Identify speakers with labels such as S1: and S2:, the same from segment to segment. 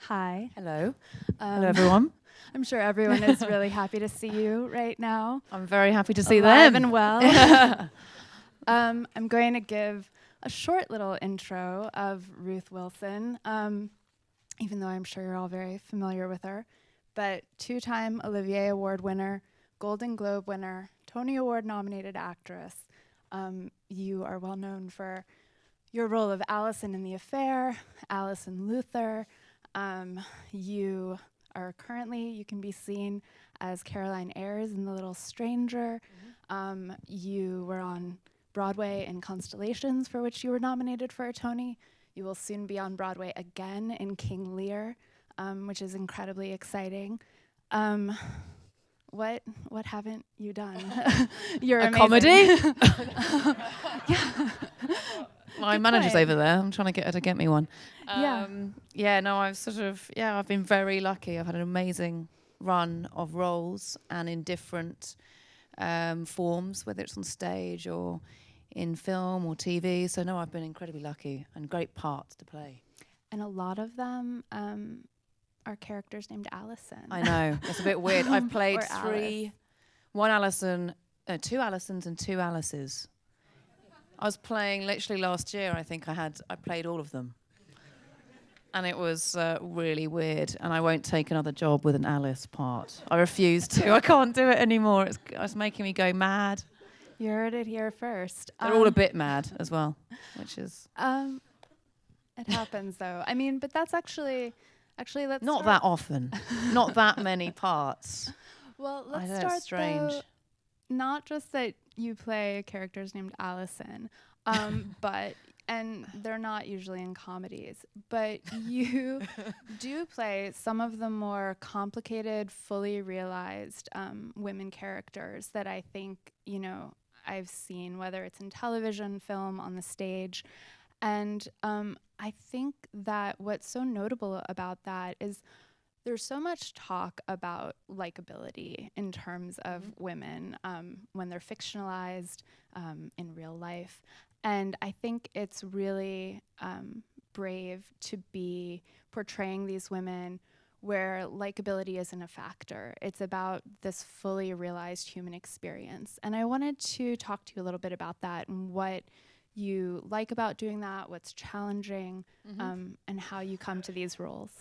S1: Hi.
S2: Hello. Hello, everyone.
S1: I'm sure everyone is really happy to see you right now.
S2: I'm very happy to see
S1: Alive
S2: them.
S1: and well. I'm going to give a short little intro of Ruth Wilson, even though I'm sure you're all very familiar with her. But two-time Olivier Award winner, Golden Globe winner, Tony Award nominated actress. You are well known for your role of Alison in The Affair, Alison Luther. You can be seen as Caroline Ayres in The Little Stranger. You were on Broadway in Constellations, for which you were nominated for a Tony. You will soon be on Broadway again in King Lear, which is incredibly exciting. What haven't you done? You're
S2: a
S1: amazing.
S2: comedy?
S1: Yeah.
S2: My
S1: Good
S2: manager's
S1: point.
S2: over there. I'm trying to get her to get me one.
S1: Yeah.
S2: I've been very lucky. I've had an amazing run of roles and in different forms, whether it's on stage or in film or TV. So no, I've been incredibly lucky and great parts to play.
S1: And a lot of them are characters named Alison.
S2: I know, it's a bit weird. I've played
S1: Or
S2: two Alisons and two Alices. I was playing literally last year. I think I played all of them, and it was really weird. And I won't take another job with an Alice part. I refuse to. I can't do it anymore. It's making me go mad.
S1: You heard it here first.
S2: They're all a bit mad as well, which is
S1: It happens though. I mean, but that's actually let's
S2: not
S1: start.
S2: that often. Not that many parts.
S1: Well,
S2: I
S1: let's
S2: know,
S1: start
S2: it's strange.
S1: though. Not just that you play characters named Alison, and they're not usually in comedies, but you do play some of the more complicated, fully realized women characters that I think, I've seen, whether it's in television, film, on the stage. And I think that what's so notable about that is there's so much talk about likability in terms of women when they're fictionalized in real life. And I think it's really brave to be portraying these women where likability isn't a factor. It's about this fully realized human experience. And I wanted to talk to you a little bit about that and what you like about doing that, what's challenging, and how you come to these roles.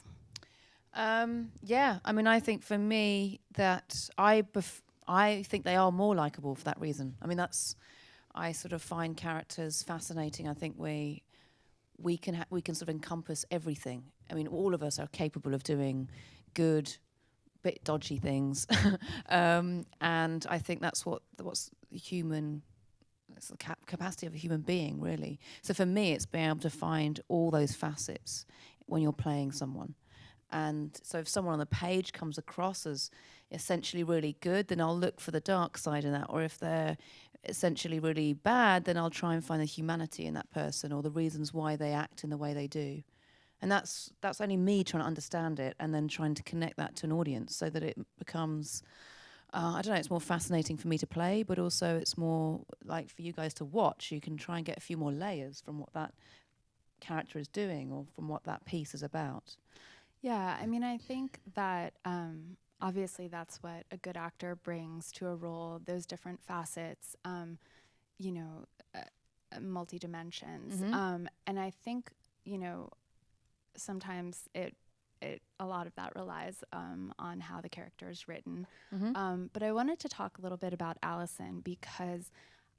S2: I think for me that I think they are more likable for that reason. I mean, I sort of find characters fascinating. I think we can sort of encompass everything. I mean, all of us are capable of doing good, bit dodgy things, and I think that's what's human. It's the capacity of a human being, really. So for me, it's being able to find all those facets when you're playing someone. And so if someone on the page comes across as essentially really good, then I'll look for the dark side in that. Or if they're essentially really bad, then I'll try and find the humanity in that person or the reasons why they act in the way they do. And that's only me trying to understand it and then trying to connect that to an audience so that it becomes, it's more fascinating for me to play, but also it's more like for you guys to watch. You can try and get a few more layers from what that character is doing or from what that piece is about.
S1: Yeah, I mean, I think that obviously that's what a good actor brings to a role, those different facets, multi-dimensions. And I think, sometimes a lot of that relies on how the character is written. But I wanted to talk a little bit about Alison because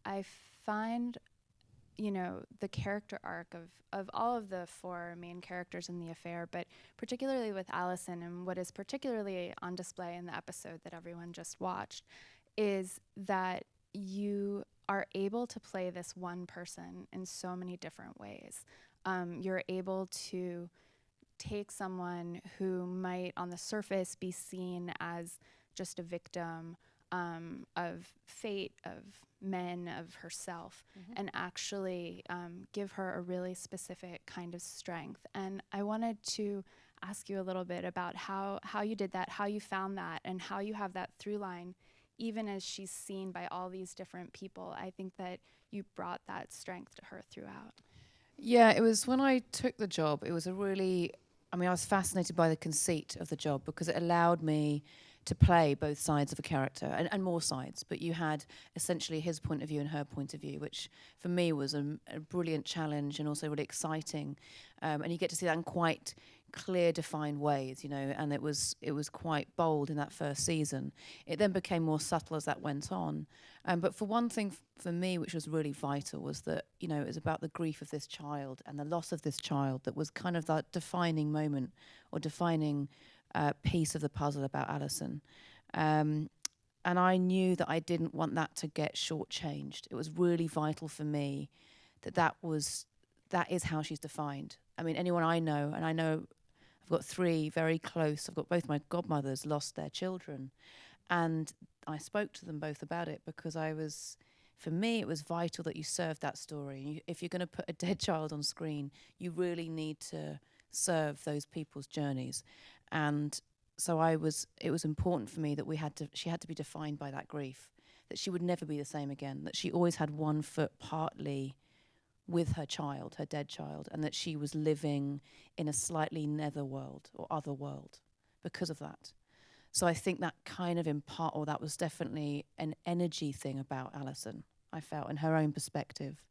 S1: I find the character arc of all of the four main characters in The Affair, but particularly with Alison, and what is particularly on display in the episode that everyone just watched, is that you are able to play this one person in so many different ways. You're able to take someone who might on the surface be seen as just a victim of fate, of men, of herself, and actually give her a really specific kind of strength. And I wanted to ask you a little bit about how you did that, how you found that, and how you have that through line, even as she's seen by all these different people. I think that you brought that strength to her throughout.
S2: Yeah, it was when I took the job, it was a really I mean, I was fascinated by the conceit of the job because it allowed me to play both sides of a character and more sides. But you had essentially his point of view and her point of view, which for me was a brilliant challenge and also really exciting. And you get to see that in quite clear, defined ways, you know. And it was quite bold in that first season. It then became more subtle as that went on. But for one thing, for me, which was really vital, was that, you know, it was about the grief of this child and the loss of this child that was kind of that defining moment or defining piece of the puzzle about Alison. And I knew that I didn't want that to get shortchanged. It was really vital for me that is how she's defined. I mean, anyone I know, and I know I've got 3 very close, I've got both my godmothers lost their children. And I spoke to them both about it because for me, it was vital that you serve that story. If you're going to put a dead child on screen, you really need to serve those people's journeys. And so it was important for me that she had to be defined by that grief, that she would never be the same again, that she always had one foot partly with her child, her dead child, and that she was living in a slightly nether world or other world because of that. So I think that kind of that was definitely an energy thing about Alison, I felt, in her own perspective,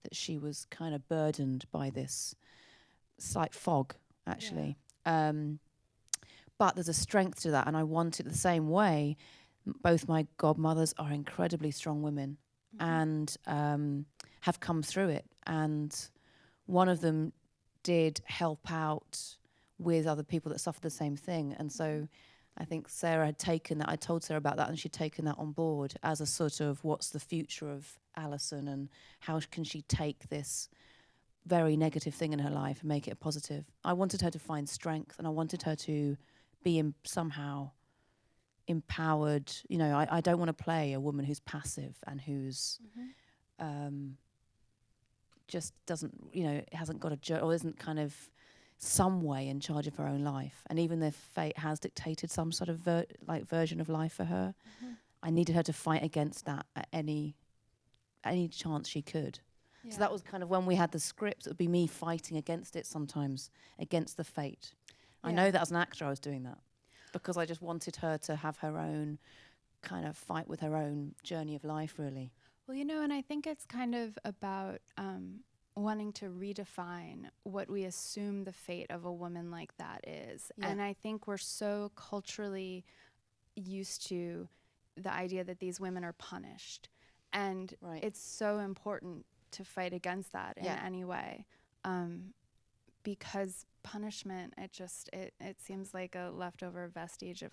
S2: that she was kind of burdened by this slight fog, actually. Yeah. But there's a strength to that, and I want it the same way. Both my godmothers are incredibly strong women and have come through it. And one of them did help out with other people that suffered the same thing. And so I think Sarah had taken that. I told Sarah about that, and she'd taken that on board as a sort of what's the future of Alison and how can she take this very negative thing in her life and make it a positive. I wanted her to find strength, and I wanted her to be somehow empowered. You know, I don't want to play a woman who's passive and who's just doesn't, you know, hasn't got or isn't kind of some way in charge of her own life. And even if fate has dictated some sort of version of life for her, I needed her to fight against that at any chance she could. Yeah. So that was kind of when we had the scripts, it would be me fighting against it sometimes, against the fate. Yeah. I know that as an actor I was doing that because I just wanted her to have her own kind of fight with her own journey of life, really.
S1: Well, you know, and I think it's kind of about wanting to redefine what we assume the fate of a woman like that is. Yeah. And I think we're so culturally used to the idea that these women are punished. And it's so important to fight against that in any way. Because punishment, it seems like a leftover vestige of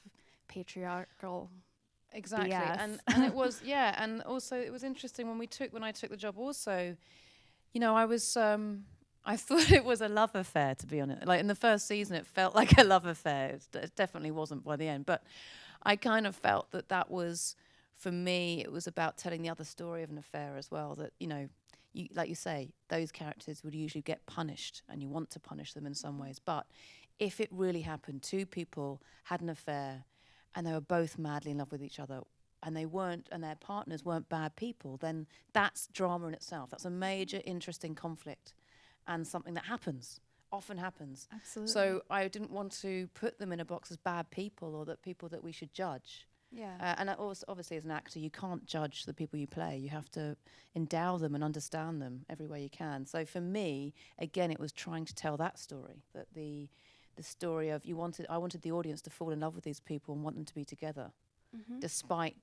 S1: patriarchal
S2: Exactly.
S1: BS.
S2: And it was, and also it was interesting when I took the job also, you know, I thought it was a love affair, to be honest. Like in the first season, it felt like a love affair. It definitely wasn't by the end, but I kind of felt that was, for me, it was about telling the other story of an affair as well, that, you know, like you say, those characters would usually get punished and you want to punish them in some ways. But if it really happened, 2 people had an affair and they were both madly in love with each other, and their partners weren't bad people, then that's drama in itself. That's a major, interesting conflict, and something that often happens.
S1: Absolutely.
S2: So I didn't want to put them in a box as bad people or that people that we should judge.
S1: Yeah.
S2: And also, obviously, as an actor, you can't judge the people you play. You have to endow them and understand them every way you can. So for me, again, it was trying to tell that story, that the story of I wanted the audience to fall in love with these people and want them to be together, despite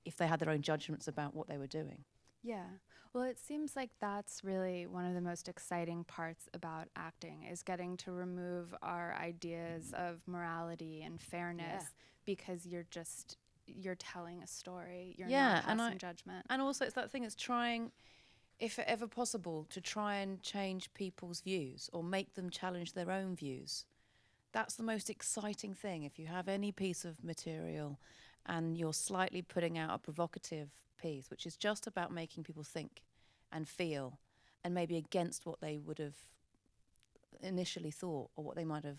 S2: if they had their own judgments about what they were doing.
S1: Yeah. Well, it seems like that's really one of the most exciting parts about acting, is getting to remove our ideas of morality and fairness because you're telling a story. You're not passing judgment.
S2: And also it's that thing, it's trying, if ever possible, to try and change people's views or make them challenge their own views. That's the most exciting thing. If you have any piece of material and you're slightly putting out a provocative piece, which is just about making people think and feel, and maybe against what they would have initially thought or what they might have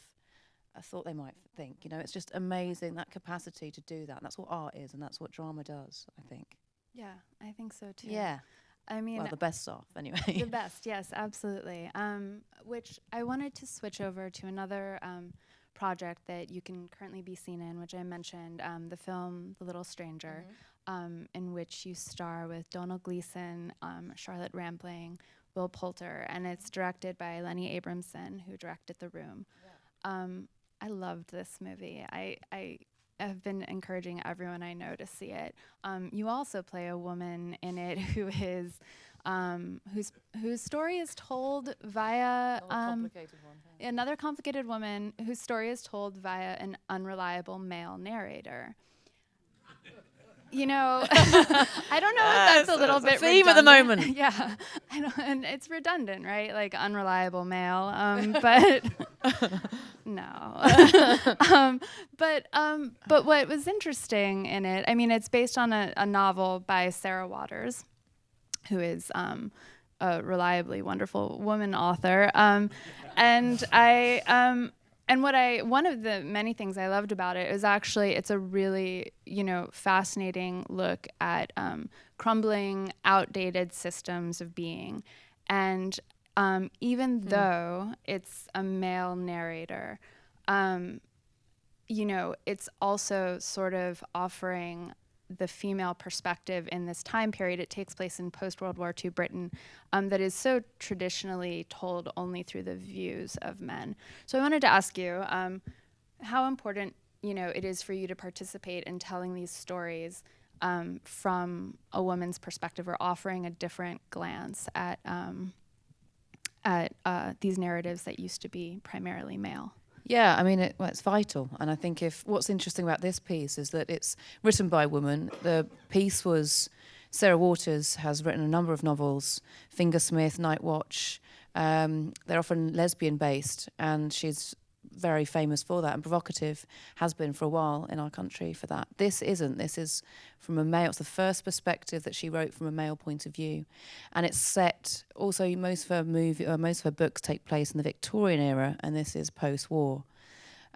S2: thought they might think. You know, it's just amazing, that capacity to do that. And that's what art is, and that's what drama does, I think.
S1: Yeah, I think so too.
S2: Yeah.
S1: I mean,
S2: well, the best off anyway.
S1: The best, yes, absolutely. Which I wanted to switch over to another project that you can currently be seen in, which I mentioned, the film The Little Stranger, in which you star with Donald Gleason, Charlotte Rampling, Will Poulter, and it's directed by Lenny Abramson, who directed The Room. Yeah. I loved this movie. I have been encouraging everyone I know to see it. You also play a woman in it who is whose story is told via another complicated woman whose story is told via an unreliable male narrator. You know, I don't know if that's a little bit
S2: theme
S1: redundant.
S2: at the moment.
S1: Yeah, and it's redundant, right? Like unreliable male, but no. But what was interesting in it, I mean, it's based on a novel by Sarah Waters, who is a reliably wonderful woman author, one of the many things I loved about it is actually it's a really, fascinating look at crumbling, outdated systems of being. And even though it's a male narrator, it's also sort of offering the female perspective in this time period. It takes place in post-World War II Britain that is so traditionally told only through the views of men. So I wanted to ask you how important it is for you to participate in telling these stories from a woman's perspective, or offering a different glance at these narratives that used to be primarily male.
S2: Yeah, I mean, it's vital. And I think what's interesting about this piece is that it's written by a woman. The piece was, Sarah Waters has written a number of novels, Fingersmith, Night Watch. They're often lesbian-based, and she's very famous for that, and provocative, has been for a while in our country for that. This isn't. This is from a male. It's the first perspective that she wrote from a male point of view, and it's set. Also, most of her books take place in the Victorian era, and this is post-war.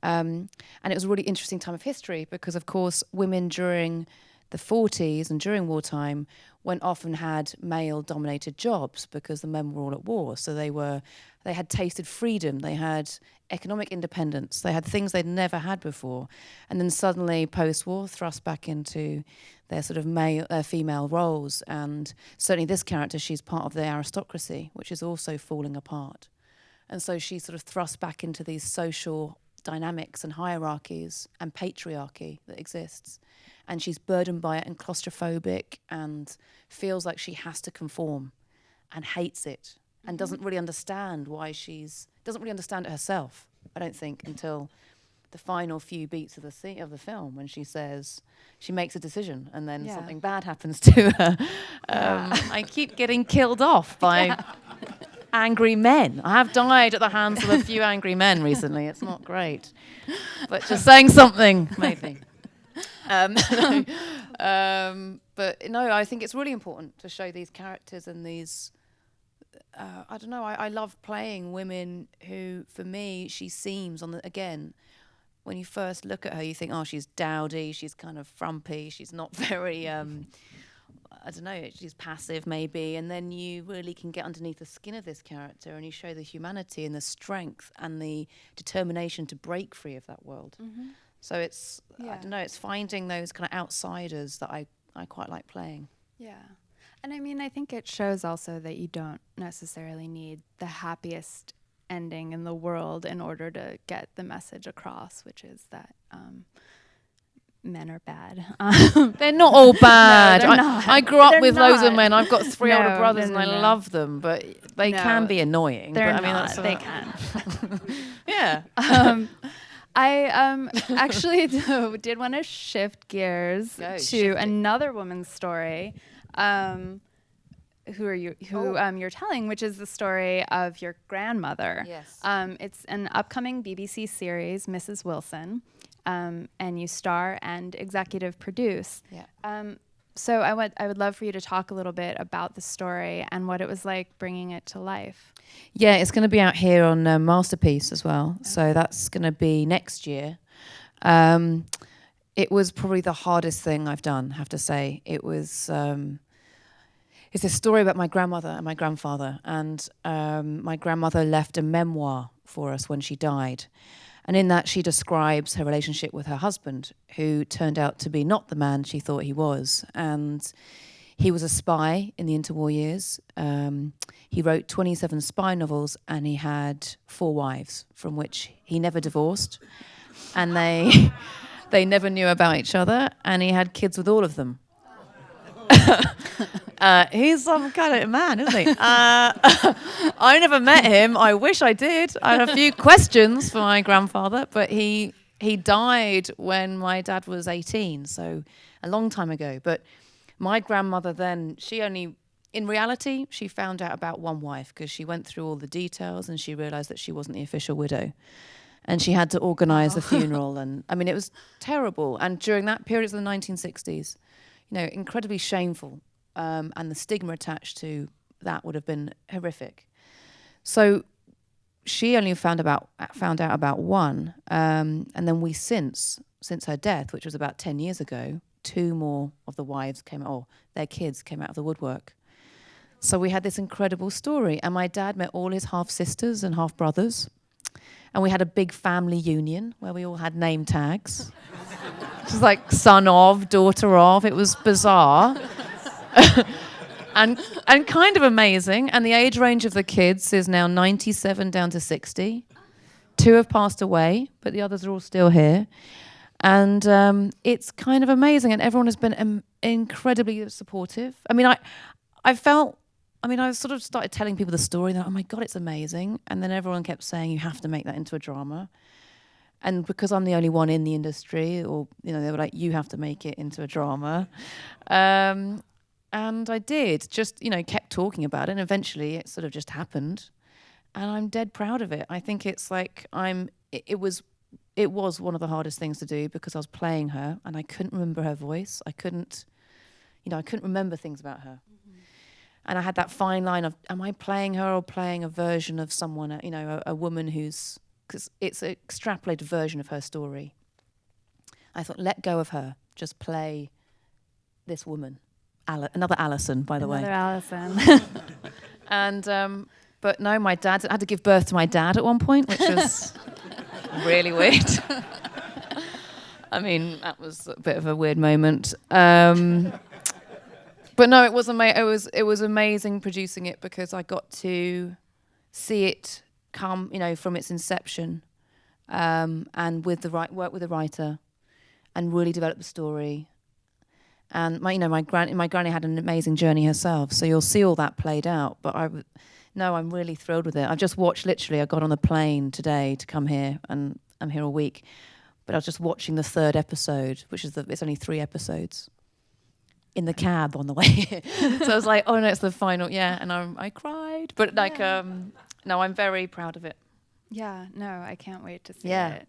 S2: And it was a really interesting time of history because, of course, women during the 40s and during wartime went off and had male-dominated jobs because the men were all at war. So they had tasted freedom, they had economic independence, they had things they'd never had before. And then suddenly, post-war, thrust back into their sort of female roles. And certainly this character, she's part of the aristocracy, which is also falling apart. And so she's sort of thrust back into these social dynamics and hierarchies and patriarchy that exists. And she's burdened by it and claustrophobic and feels like she has to conform and hates it and doesn't really understand doesn't really understand it herself, I don't think, until the final few beats of the film when she makes a decision and then something bad happens to her. I keep getting killed off by angry men. I have died at the hands of a few angry men recently. It's not great. But just saying something, maybe. But no, I think it's really important to show these characters and these. I don't know. I love playing women who, for me, she seems when you first look at her, you think, oh, she's dowdy, she's kind of frumpy, she's not very. I don't know. She's passive, maybe, and then you really can get underneath the skin of this character, and you show the humanity and the strength and the determination to break free of that world. Mm-hmm. So it's, I don't know, it's finding those kind of outsiders that I quite like playing.
S1: Yeah. And I mean, I think it shows also that you don't necessarily need the happiest ending in the world in order to get the message across, which is that men are bad.
S2: They're not all bad.
S1: No, they're not.
S2: I grew up
S1: They're
S2: with
S1: not.
S2: loads of men. I've got three older brothers and I
S1: no.
S2: love them, but they can be annoying.
S1: They're
S2: but,
S1: not. They can.
S2: Yeah.
S1: I actually did want to shift gears to another woman's story. You're telling, which is the story of your grandmother.
S2: Yes.
S1: It's an upcoming BBC series, Mrs. Wilson, and you star and executive produce.
S2: Yeah.
S1: So I would love for you to talk a little bit about the story and what it was like bringing it to life.
S2: Yeah, it's going to be out here on Masterpiece as well. Okay. So that's going to be next year. It was probably the hardest thing I've done, I have to say. It was it's a story about my grandmother and my grandfather. And my grandmother left a memoir for us when she died. And in that, she describes her relationship with her husband, who turned out to be not the man she thought he was. And he was a spy in the interwar years. He wrote 27 spy novels, and he had 4 wives, from which he never divorced. And they never knew about each other, and he had kids with all of them. He's some kind of man, isn't he? I never met him. I wish I did. I had a few questions for my grandfather, but he died when my dad was 18, so a long time ago. But my grandmother then, in reality, she found out about 1 wife because she went through all the details and she realized that she wasn't the official widow. And she had to organize the funeral. And I mean, it was terrible. And during that period of the 1960s, incredibly shameful. And the stigma attached to that would have been horrific. So she only found out about 1. And then we since her death, which was about 10 years ago, 2 more of the wives their kids came out of the woodwork. So we had this incredible story. And my dad met all his half-sisters and half-brothers. And we had a big family union where we all had name tags. It was like son of, daughter of. It was bizarre. and kind of amazing. And the age range of the kids is now 97 down to 60. 2 have passed away, but the others are all still here. And it's kind of amazing. And everyone has been incredibly supportive. I mean, I sort of started telling people the story. And oh my God, it's amazing. And then everyone kept saying, you have to make that into a drama. And because I'm the only one in the industry, or, they were like, you have to make it into a drama. And I did, just, kept talking about it. And eventually it sort of just happened. And I'm dead proud of it. I think it's like it was one of the hardest things to do because I was playing her and I couldn't remember her voice. I couldn't remember things about her. Mm-hmm. And I had that fine line of, am I playing her or playing a version of someone, a woman who's, because it's an extrapolated version of her story. I thought, let go of her. Just play this woman. Another Alison, by the way.
S1: Another Alison.
S2: And, but no, I had to give birth to my dad at one point, which was really weird. I mean, that was a bit of a weird moment. But no, it was amazing producing it because I got to see it come, from its inception, and work with the writer, and really develop the story. And my granny had an amazing journey herself, so you'll see all that played out. But I'm really thrilled with it. I've just watched. Literally, I got on the plane today to come here, and I'm here all week. But I was just watching the 3rd episode, which is it's only 3 episodes, in the cab on the way here. So I was like, oh no, it's the final, and I cried. But no, I'm very proud of it.
S1: Yeah, no, I can't wait to see it.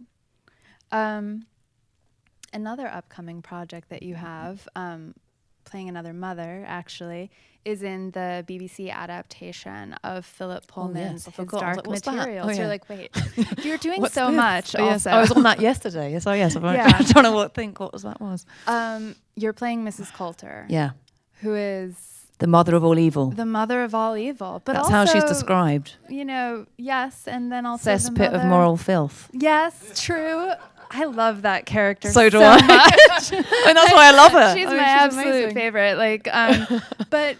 S1: Another upcoming project that you have, playing another mother, actually, is in the BBC adaptation of Philip Pullman's His Dark Materials. You're like, wait, you're doing so much also.
S2: Yes, I was on that yesterday. Yes, I'm trying to think what that was.
S1: You're playing Mrs. Coulter.
S2: Yeah.
S1: Who is...
S2: the mother of all evil.
S1: The mother of all evil. But
S2: that's
S1: also,
S2: how she's described.
S1: Yes, and then also
S2: cesspit of moral filth.
S1: Yes, true. I love that character
S2: so do
S1: I.
S2: Much. And that's why I love her.
S1: She's my absolute favorite. But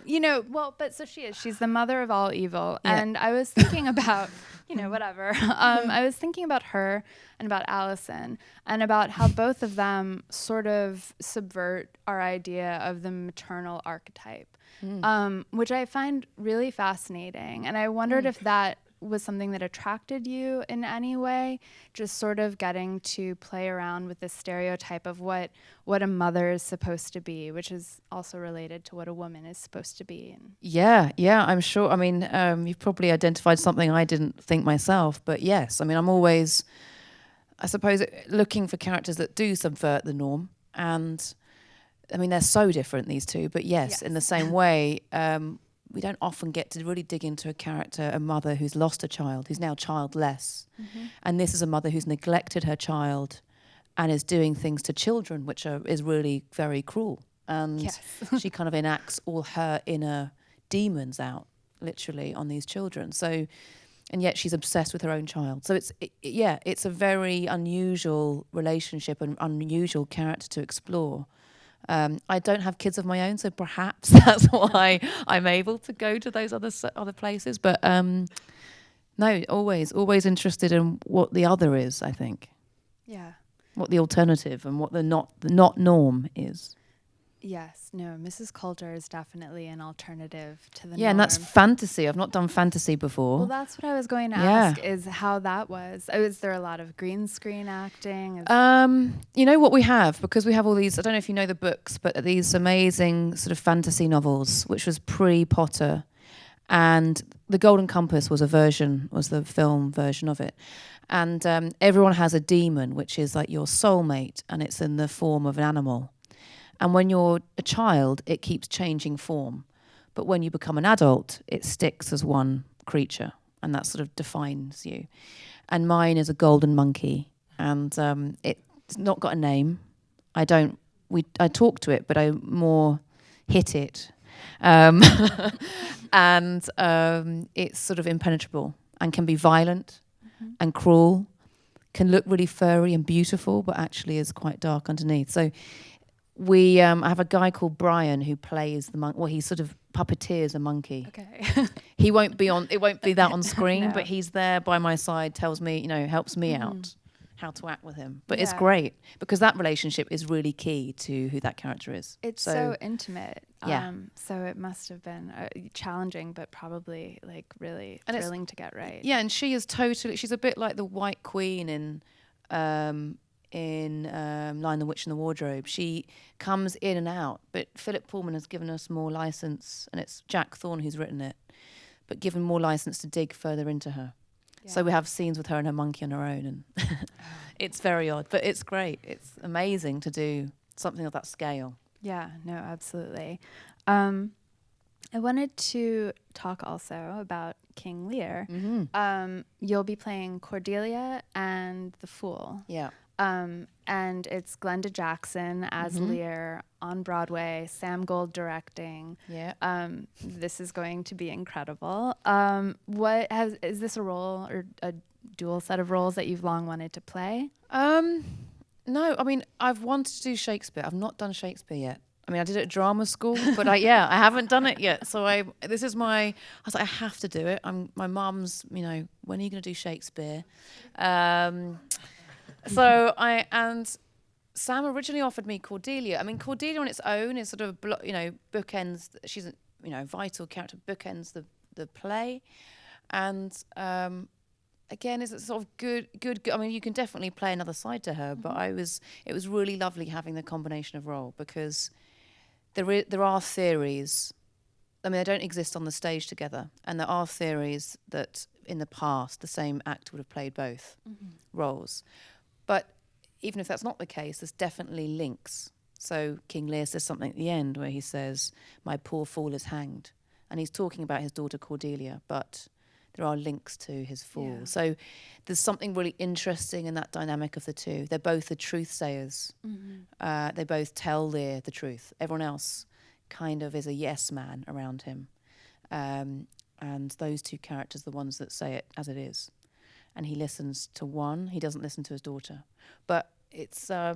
S1: so she is. She's the mother of all evil. Yeah. And I was thinking about, whatever. I was thinking about her and about Alison and about how both of them sort of subvert our idea of the maternal archetype, which I find really fascinating. And I wondered if that was something that attracted you in any way, just sort of getting to play around with this stereotype of what a mother is supposed to be, which is also related to what a woman is supposed to be.
S2: Yeah, I'm sure. I mean, you've probably identified something I didn't think myself, but yes, I mean, I'm always, I suppose, looking for characters that do subvert the norm. And I mean, they're so different, these two, but yes. In the same way, we don't often get to really dig into a character, a mother who's lost a child, who's now childless. Mm-hmm. And this is a mother who's neglected her child and is doing things to children, which is really very cruel. And she kind of enacts all her inner demons out, literally, on these children. So, and yet she's obsessed with her own child. So it's a very unusual relationship and unusual character to explore. I don't have kids of my own, so perhaps that's why I'm able to go to those other places. But no, always interested in what the other is, I think.
S1: Yeah.
S2: What the alternative and what the not norm is.
S1: Yes, no, Mrs. Coulter is definitely an alternative to the
S2: Yeah,
S1: norm.
S2: and that's fantasy. I've not done fantasy before.
S1: Well, that's what I was going to ask, is how that was. Is there a lot of green screen acting?
S2: You know what we have, because we have all these, I don't know if you know the books, but these amazing sort of fantasy novels, which was pre-Potter. And The Golden Compass was the film version of it. And everyone has a demon, which is like your soulmate, and it's in the form of an animal. And when you're a child, it keeps changing form. But when you become an adult, it sticks as one creature, and that sort of defines you. And mine is a golden monkey, and it's not got a name. I talk to it, but I more hit it. And it's sort of impenetrable and can be violent and cruel, can look really furry and beautiful, but actually is quite dark underneath. So I have a guy called Brian who plays the monkey. Well, he sort of puppeteers a monkey.
S1: Okay.
S2: It won't be that on screen,
S1: No.
S2: but he's there by my side, tells me, helps me out how to act with him. But it's great because that relationship is really key to who that character is.
S1: It's so intimate.
S2: Yeah.
S1: So it must have been challenging, but probably like really thrilling to get right.
S2: Yeah, and she's a bit like the White Queen in Lion, the Witch and the Wardrobe. She comes in and out, but Philip Pullman has given us more license, and it's Jack Thorne who's written it, but given more license to dig further into her. Yeah. So we have scenes with her and her monkey on her own, and it's very odd, but it's great. It's amazing to do something of that scale.
S1: Yeah, no, absolutely. I wanted to talk also about King Lear.
S2: Mm-hmm.
S1: You'll be playing Cordelia and the Fool.
S2: Yeah.
S1: And it's Glenda Jackson as Lear on Broadway, Sam Gold directing.
S2: Yeah.
S1: This is going to be incredible. Is this a role or a dual set of roles that you've long wanted to play?
S2: No, I mean, I've wanted to do Shakespeare. I've not done Shakespeare yet. I mean, I did it at drama school, but I haven't done it yet. So I was like, I have to do it. My mum's, when are you going to do Shakespeare? And Sam originally offered me Cordelia. I mean, Cordelia on its own is sort of, bookends. She's a vital character, bookends the play. And again, is it sort of good? I mean, you can definitely play another side to her, but it was really lovely having the combination of role, because there are theories. I mean, they don't exist on the stage together, and there are theories that in the past the same actor would have played both roles. But even if that's not the case, there's definitely links. So King Lear says something at the end where he says, "My poor fool is hanged," and he's talking about his daughter Cordelia, but there are links to his fool. Yeah. So there's something really interesting in that dynamic of the two. They're both the truth sayers. They both tell Lear the truth. Everyone else kind of is a yes man around him. And those two characters are the ones that say it as it is. And he listens to one. He doesn't listen to his daughter. But it's... I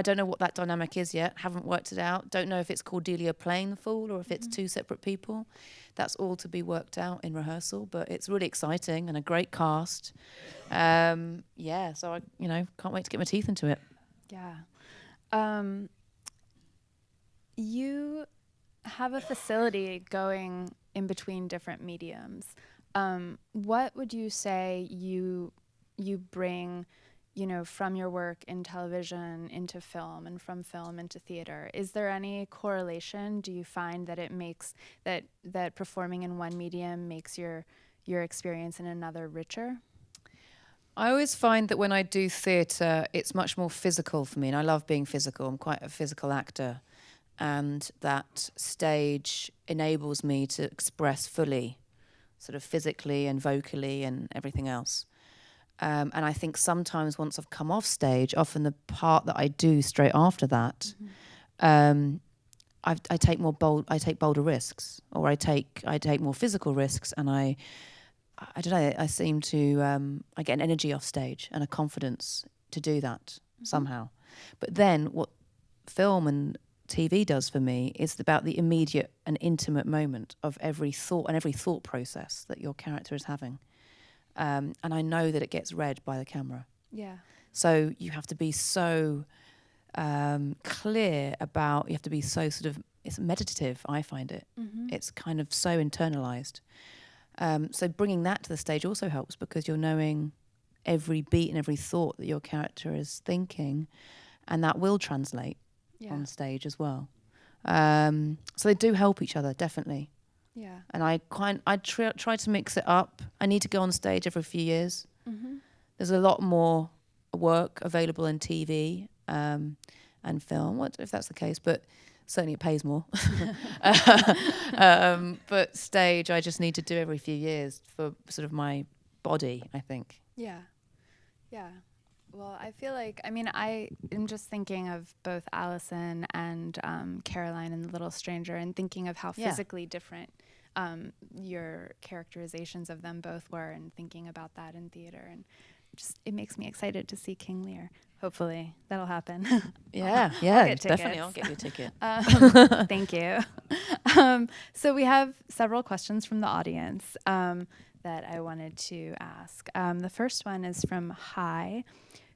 S2: don't know what that dynamic is yet. Haven't worked it out. Don't know if it's Cordelia playing the fool or if it's two separate people. That's all to be worked out in rehearsal. But it's really exciting and a great cast. So I, can't wait to get my teeth into it.
S1: Yeah. You have a facility going in between different mediums. What would you say you bring, from your work in television into film and from film into theater? Is there any correlation? Do you find that it makes that performing in one medium makes your experience in another richer?
S2: I always find that when I do theatre, it's much more physical for me, and I love being physical. I'm quite a physical actor, and that stage enables me to express fully, sort of physically and vocally and everything else. And I think sometimes once I've come off stage, often the part that I do straight after that, I take bolder risks, or I take more physical risks, and I don't know. I seem to I get an energy off stage and a confidence to do that somehow. But then what film and TV does for me is about the immediate and intimate moment of every thought process that your character is having, and I know that it gets read by the camera.
S1: Yeah.
S2: So you have to be so clear about. You have to be so sort of. It's meditative. I find it. It's kind of so internalized. So bringing that to the stage also helps, because you're knowing every beat and every thought that your character is thinking, and that will translate on stage as well. So they do help each other, definitely.
S1: Yeah.
S2: And I try to mix it up. I need to go on stage every few years. There's a lot more work available in TV and film, what if that's the case, but certainly it pays more. But stage, I just need to do every few years for sort of my body, I think.
S1: Yeah. Yeah. Well, I feel like, I mean, I am just thinking of both Alison and Caroline in The Little Stranger, and thinking of how physically different your characterizations of them both were, and thinking about that in theater. And just, it makes me excited to see King Lear. Hopefully that'll happen.
S2: Yeah, definitely. I'll get you a ticket.
S1: Thank you. So we have several questions from the audience that I wanted to ask. The first one is from Hi,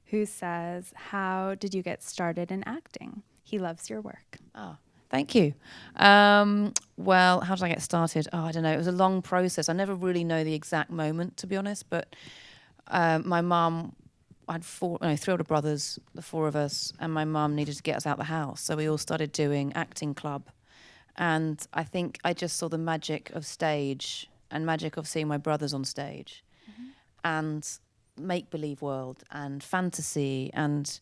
S1: who says, how did you get started in acting? He loves your work.
S2: Oh, thank you. Well, how did I get started? Oh, I don't know. It was a long process. I never really know the exact moment, to be honest, but my mum, I had three older brothers, the four of us, and my mum needed to get us out the house. So we all started doing acting club. And I think I just saw the magic of stage and magic of seeing my brothers on stage and make-believe world and fantasy. And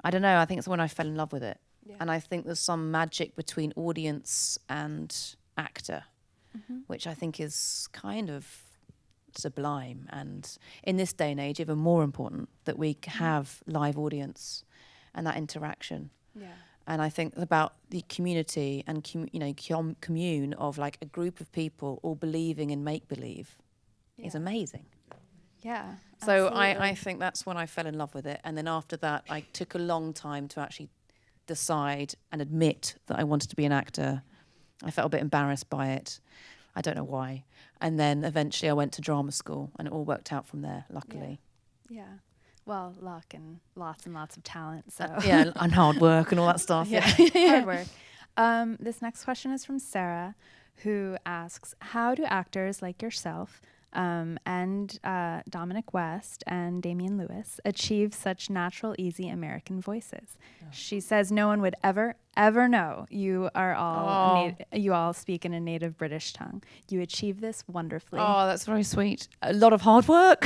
S2: I don't know, I think it's when I fell in love with it. Yeah. And I think there's some magic between audience and actor, which I think is kind of sublime, and in this day and age even more important that we have live audience and that interaction. And I think about the community and commune of like a group of people all believing in make-believe is amazing. So I think that's when I fell in love with it, and then after that I took a long time to actually decide and admit that I wanted to be an actor. I felt a bit embarrassed by it. I don't know why. And then eventually I went to drama school, and it all worked out from there, luckily.
S1: Yeah. Well, luck and lots of talent. So
S2: and hard work and all that stuff.
S1: Hard work. This next question is from Sarah, who asks, how do actors like yourself and Dominic West and Damian Lewis achieve such natural, easy American voices? She says no one would ever know you are all you all speak in a native British tongue. You achieve this wonderfully.
S2: Oh, that's very sweet. A lot of hard work,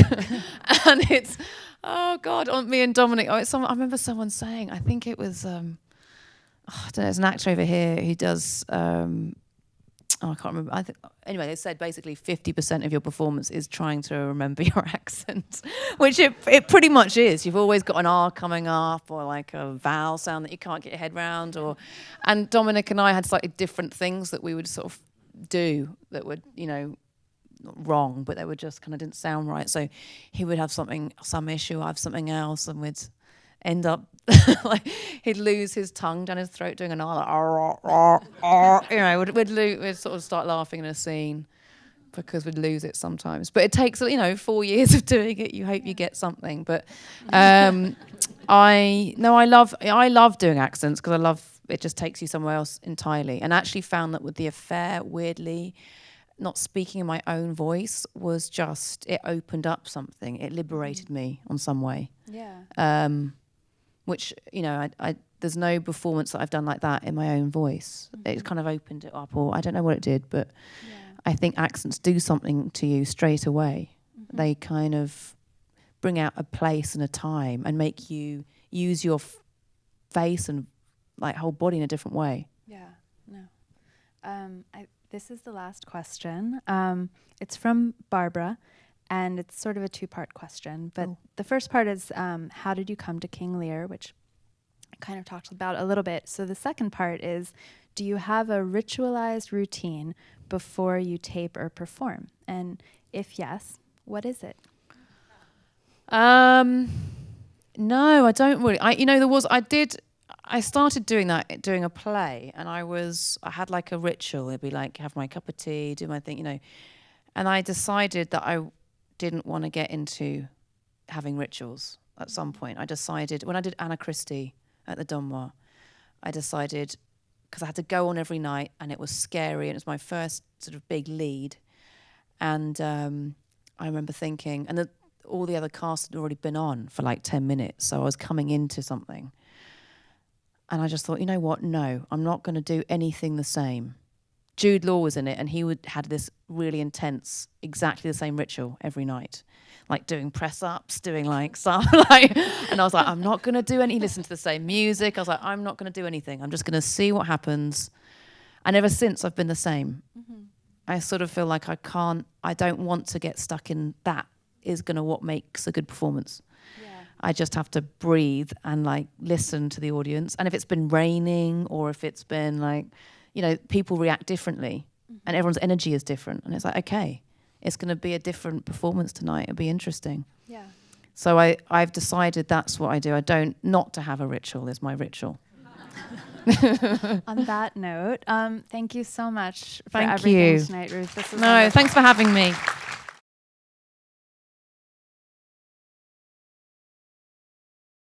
S2: and it's on me and Dominic. I remember someone saying, I think it was I don't know, there's an actor over here who does. I can't remember. Anyway, they said basically 50% of your performance is trying to remember your accent, which it pretty much is. You've always got an R coming up, or like a vowel sound that you can't get your head round. And Dominic and I had slightly different things that we would sort of do that would, not wrong, but they would just kind of didn't sound right. So he would have some issue, I have something else, and we'd end up like he'd lose his tongue down his throat doing an R, like, we'd sort of start laughing in a scene because we'd lose it sometimes. But it takes 4 years of doing it. You hope you get something. But I love doing accents because I love it. Just takes you somewhere else entirely. And actually found that with The Affair, weirdly, not speaking in my own voice was just, it opened up something. It liberated me on some way. Which, there's no performance that I've done like that in my own voice. It kind of opened it up, or I don't know what it did, but I think accents do something to you straight away. They kind of bring out a place and a time and make you use your face and like whole body in a different way.
S1: This is the last question. It's from Barbara. And it's sort of a two-part question. But the first part is, how did you come to King Lear, which I kind of talked about a little bit. So the second part is, do you have a ritualized routine before you tape or perform? And if yes, what is it?
S2: No, I don't really. I started doing that, doing a play, and I had like a ritual. It'd be like have my cup of tea, do my thing, and I decided that I didn't want to get into having rituals at some point. I decided when I did Anna Christie at the Donmar, I decided, because I had to go on every night and it was scary and it was my first sort of big lead, and I remember thinking, and all the other cast had already been on for like 10 minutes, so I was coming into something. And I just thought, you know what? No, I'm not going to do anything the same. Jude Law was in it, and he had this really intense, exactly the same ritual every night, like doing press-ups, doing like stuff, like. And I was like, I'm not going to do any. Listen to the same music. I was like, I'm not going to do anything. I'm just going to see what happens. And ever since, I've been the same. Mm-hmm. I sort of feel like I don't want to get stuck in that is going to what makes a good performance. I just have to breathe and like listen to the audience. And if it's been raining or if it's been like, people react differently, and everyone's energy is different. And it's like, okay, it's going to be a different performance tonight. It'll be interesting. Yeah. So I've decided that's what I do. Not to have a ritual is my ritual.
S1: On that note, thank you so much for
S2: everything
S1: tonight, Ruth. This was
S2: wonderful. Thanks for having me.